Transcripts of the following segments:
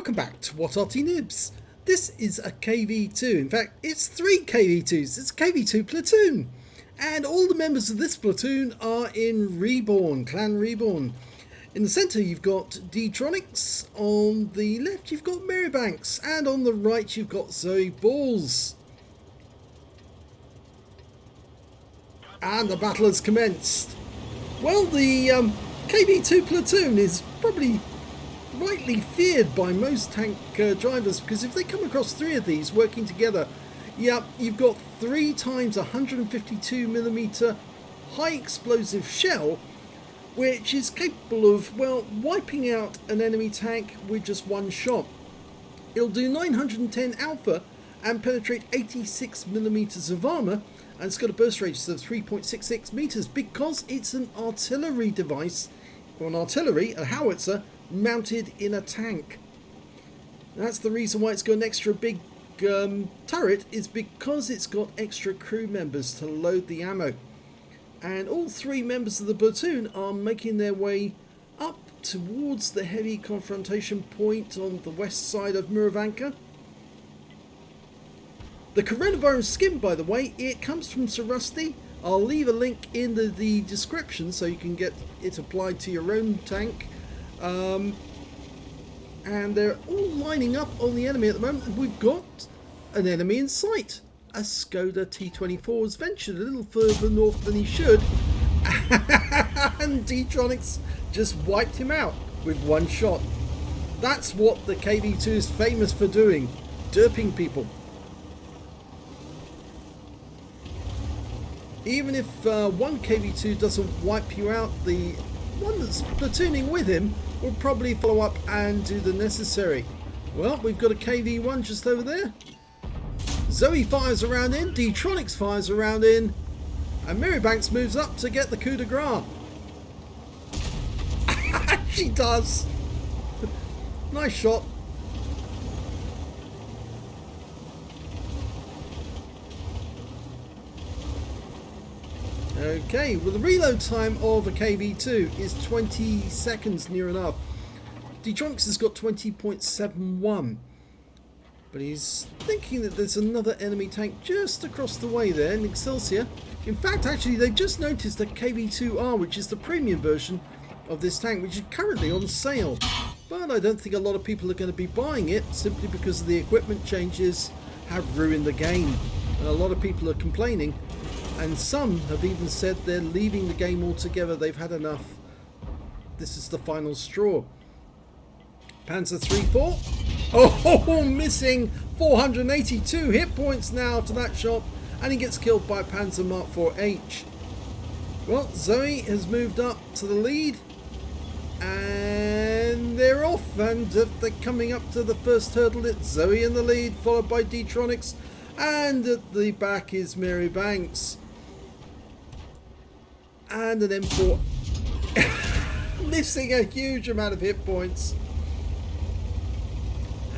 welcome back to What Arty Noobs. This is a KV-2, in fact it's 3 KV-2s, it's a KV-2 platoon. And all the members of this platoon are in REBRN, Clan REBRN. In the centre you've got DTronics, on the left you've got Marybanks, and on the right you've got Zoe Ballz. And the battle has commenced. Well, the KV-2 platoon is probably rightly feared by most tank drivers, because if they come across 3 of these working together, yeah, you've got 3 times 152mm high explosive shell, which is capable of, well, wiping out an enemy tank with just one shot. It'll do 910 alpha and penetrate 86mm of armour, and it's got a burst radius of 3.66 meters because it's an artillery device, or a howitzer, mounted in a tank. That's the reason why it's got an extra big turret, is because it's got extra crew members to load the ammo. And all 3 members of the platoon are making their way up towards the heavy confrontation point on the west side of Murovanka. The coronavirus skin, by the way, it comes from Sir Rusty. I'll leave a link in the description so you can get it applied to your own tank. And they're all lining up on the enemy at the moment. We've got an enemy in sight. A Skoda T24 has ventured a little further north than he should. And DTronics just wiped him out with one shot. That's what the KV-2 is famous for doing. Derping people. Even if one KV-2 doesn't wipe you out, the one that's platooning with him will probably follow up and do the necessary. Well, we've got a KV-1 just over there. Zoe fires around in, DTronics fires around in, and Marybanks moves up to get the coup de grace. She does. Nice shot. Okay, well, the reload time of a KV-2 is 20 seconds near enough. DTronics has got 20.71, but he's thinking that there's another enemy tank just across the way there in Excelsior. In fact, actually, they've just noticed that KV-2R, which is the premium version of this tank, which is currently on sale. But I don't think a lot of people are going to be buying it, simply because the equipment changes have ruined the game. And a lot of people are complaining. And some have even said they're leaving the game altogether. They've had enough. This is the final straw. Panzer 3-4. Oh, missing 482 hit points now after that shot. And he gets killed by Panzer Mark 4H. Well, Zoe has moved up to the lead. And they're off. And they're coming up to the first hurdle. It's Zoe in the lead, followed by DTronics. And at the back is Marybanks. And an M4 missing a huge amount of hit points.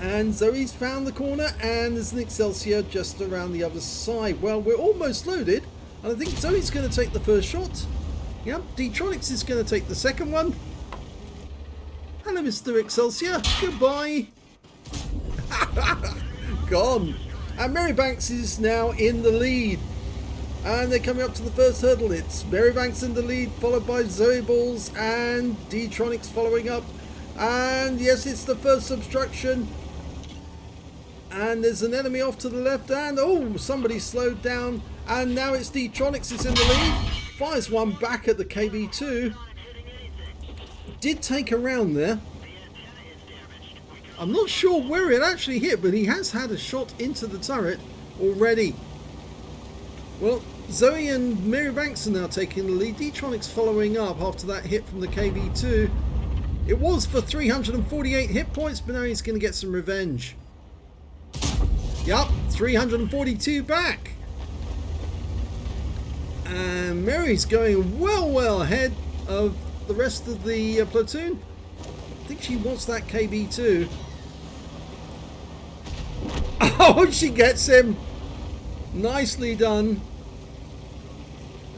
And Zoe's found the corner, and there's an Excelsior just around the other side. Well, we're almost loaded, and I think Zoe's going to take the first shot. Yep, DTronics is going to take the second one. Hello, Mr. Excelsior. Goodbye. Gone. And Marybanks is now in the lead. And they're coming up to the first hurdle. It's Marybanks in the lead, followed by Zoe Ballz and DTronics following up. And yes, it's the first obstruction. And there's an enemy off to the left. And oh, somebody slowed down. And now it's DTronics is in the lead. Fires one back at the KV-2. Did take a round there. I'm not sure where it actually hit, but he has had a shot into the turret already. Well, Zoe and Marybanks are now taking the lead. DTronics following up after that hit from the KV-2. It was for 348 hit points, but now he's going to get some revenge. Yup, 342 back. And Mary's going well ahead of the rest of the platoon. I think she wants that KV-2. Oh, she gets him. Nicely done.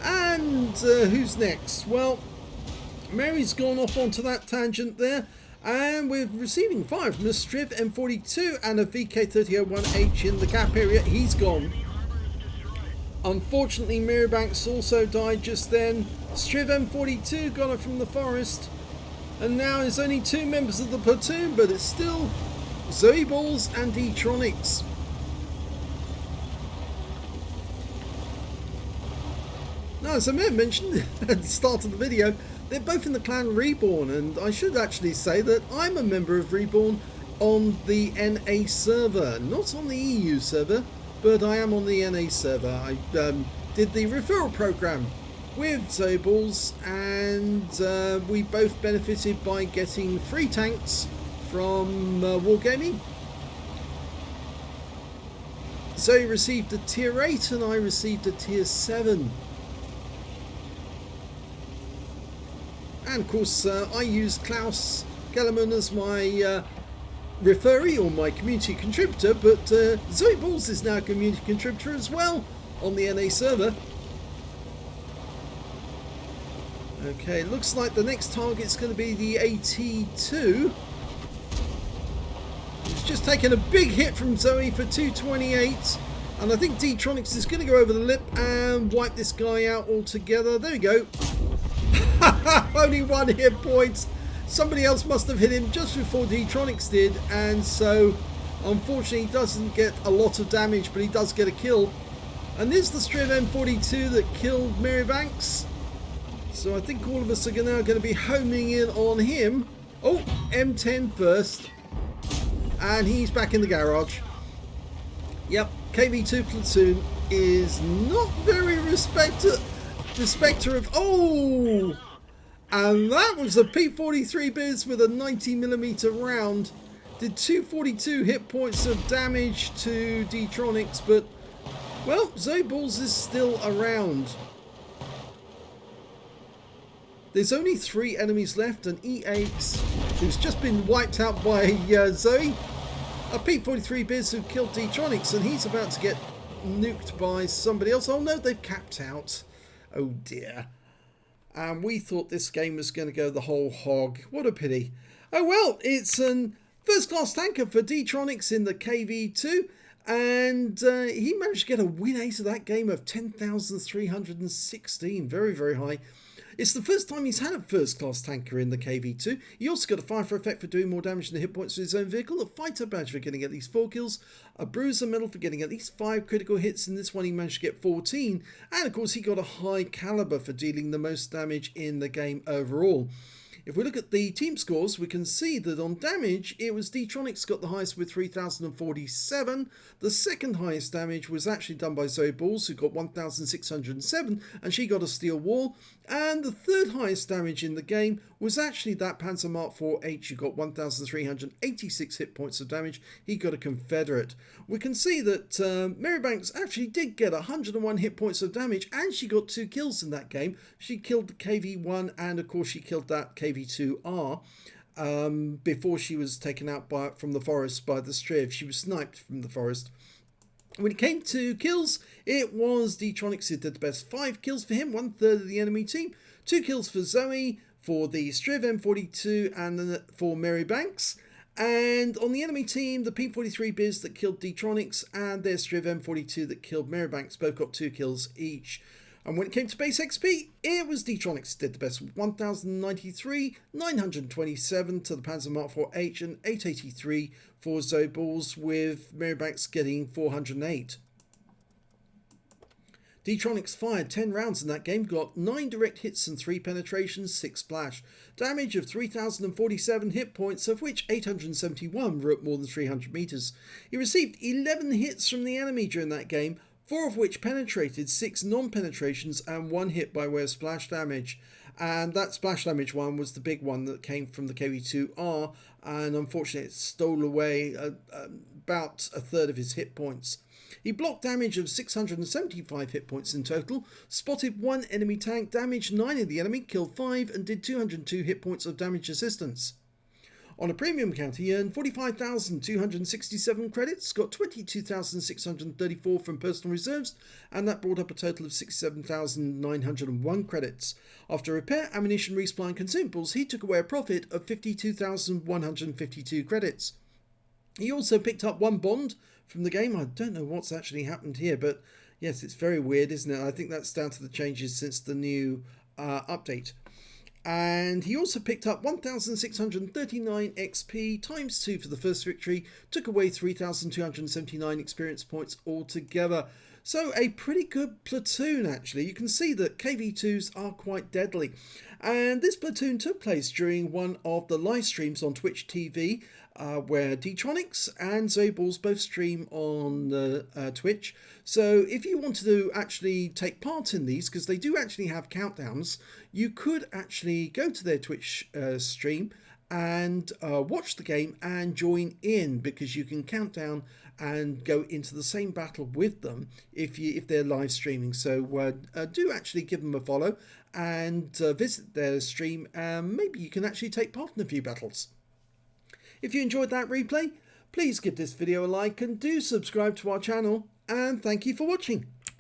And who's next? Well, Mary's gone off onto that tangent there. And we're receiving fire from the Striv M42 and a VK3001H in the gap area. He's gone. Unfortunately, Marybanks also died just then. Striv M42 got it from the forest. And now there's only 2 members of the platoon, but it's still Zoe Ballz and DTronics. Now, as I may have mentioned at the start of the video, they're both in the clan REBRN, and I should actually say that I'm a member of REBRN on the NA server, not on the EU server, but I am on the NA server. I did the referral program with Zoe Ballz, and we both benefited by getting free tanks from Wargaming. Zoe received a tier 8 and I received a tier 7. And of course I used Klaus Gellerman as my referee or my community contributor, but Zoe Ballz is now a community contributor as well on the NA server. Okay, looks like the next target's going to be the AT2. It's just taken a big hit from Zoe for 228, and I think DTronics is going to go over the lip and wipe this guy out altogether. There we go. Only 1 hit point. Somebody else must have hit him just before DTronics did, and so unfortunately he doesn't get a lot of damage, but he does get a kill. And this is the Striv M42 that killed Marybanks. So I think all of us are now going to be homing in on him. Oh, M10 first. And he's back in the garage. Yep, KV-2 platoon is not very respecter of... Oh! And that was a P43 Biz with a 90mm round. Did 242 hit points of damage to DTronics, but, well, Zoe Ballz is still around. There's only 3 enemies left, and E8, who's just been wiped out by Zoe. A P43 Biz who killed DTronics, and he's about to get nuked by somebody else. Oh no, they've capped out. Oh dear. And we thought this game was going to go the whole hog. What a pity. Oh well, it's an first class tanker for DTronics in the KV-2. And he managed to get a win ace of that game of 10,316. Very, very high. It's the first time he's had a first-class tanker in the KV-2. He also got a fire for effect for doing more damage than the hit points to his own vehicle, a fighter badge for getting at least 4 kills, a bruiser medal for getting at least 5 critical hits. In this one he managed to get 14, and of course he got a high caliber for dealing the most damage in the game overall. If we look at the team scores, we can see that on damage, it was DTronics got the highest with 3,047. The second highest damage was actually done by Zoe Ballz, who got 1,607, and she got a steel wall. And the third highest damage in the game was actually that Panzer Mark 4H, who got 1,386 hit points of damage. He got a Confederate. We can see that Marybanks actually did get 101 hit points of damage, and she got 2 kills in that game. She killed the KV-1, and of course she killed that KV-2R before she was taken out from the forest by the Striv. She was sniped from the forest. When it came to kills, it was DTronics who did the best. 5 kills for him, 1/3 of the enemy team. 2 kills for Zoe, for the Striv M42, and then for Marybanks. And on the enemy team, the P43 Biz that killed DTronics and their Striv M42 that killed Marybanks both got 2 kills each. And when it came to base XP, it was DTronics did the best with 1,093, 927 to the Panzer Mark 4H, and 883 for Zoe Ballz, with Marybanks getting 408. DTronics fired 10 rounds in that game, got 9 direct hits and 3 penetrations, 6 splash. Damage of 3,047 hit points, of which 871 were at more than 300 meters. He received 11 hits from the enemy during that game, 4 of which penetrated, 6 non-penetrations, and 1 hit by way of splash damage. And that splash damage one was the big one that came from the KV-2R, and unfortunately it stole away about 1/3 of his hit points. He blocked damage of 675 hit points in total, spotted 1 enemy tank, damaged 9 of the enemy, killed 5, and did 202 hit points of damage assistance. On a premium account, he earned 45,267 credits, got 22,634 from personal reserves, and that brought up a total of 67,901 credits. After repair, ammunition, resupply and consumables, he took away a profit of 52,152 credits. He also picked up one bond from the game. I don't know what's actually happened here, but yes, it's very weird, isn't it? I think that's down to the changes since the new update. And he also picked up 1,639 XP times 2 for the first victory, took away 3,279 experience points altogether. So a pretty good platoon, actually. You can see that KV-2s are quite deadly. And this platoon took place during one of the live streams on Twitch TV, where DTronics and Zoe Ballz both stream on Twitch. So if you wanted to actually take part in these, because they do actually have countdowns, you could actually go to their Twitch stream and watch the game and join in, because you can count down and go into the same battle with them if they're live streaming. So do actually give them a follow and visit their stream, and maybe you can actually take part in a few battles. If you enjoyed that replay, please give this video a like and do subscribe to our channel, and thank you for watching.